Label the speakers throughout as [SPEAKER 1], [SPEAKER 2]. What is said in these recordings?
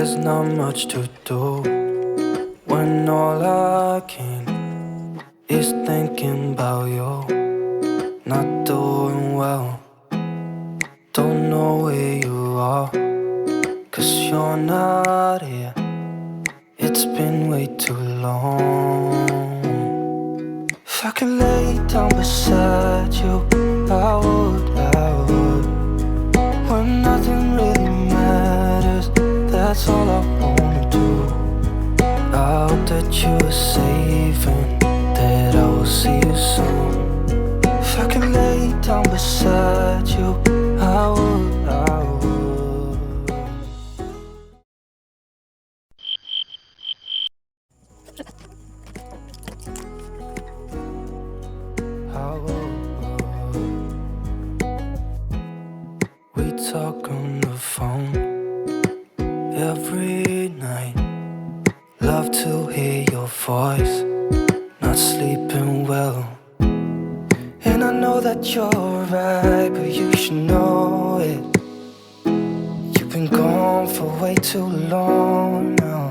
[SPEAKER 1] there's not much to do when all I can is thinking about you. Not doing well, don't know where you are, 'cause you're not here. It's been way too long. If I could lay down beside you, I would. When nothing really matters, that's all I wanna do. I hope that you are safe and that I will see you soon. If I could lay down beside you, I would. We talk on the phone every night. Love to hear your voice, not sleeping well. And I know that you're right, but you should know it. You've been gone for way too long now.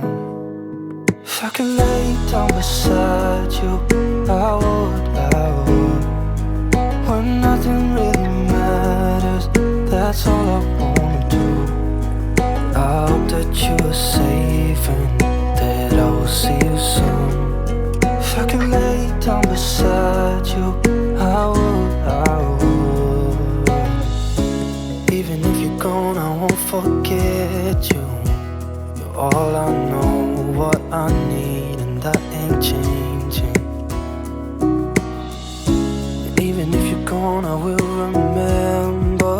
[SPEAKER 1] If I could lay down beside you, I would. When nothing really matters, that's all I wanna do. I hope that you are safe and that I will see you soon. If I could lay down beside you, I would. Even if you're gone, I won't forget you. You're all I know, what I need, and that ain't changing. And even if you're gone, I will remember.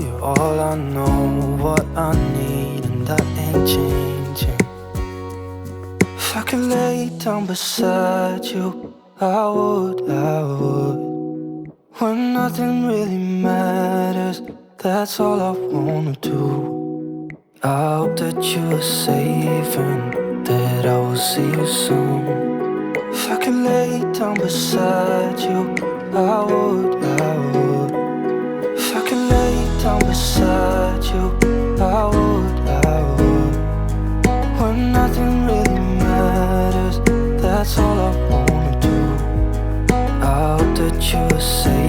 [SPEAKER 1] You're all I know, what I need, and that ain't changing. If I could lay down beside you, I would. When nothing really matters, that's all I wanna do. I hope that you are safe and that I will see you soon. If I could lay down beside you, I would. If I could lay down beside you, I would. When nothing really matters, that's all I wanna do. I hope that you are safe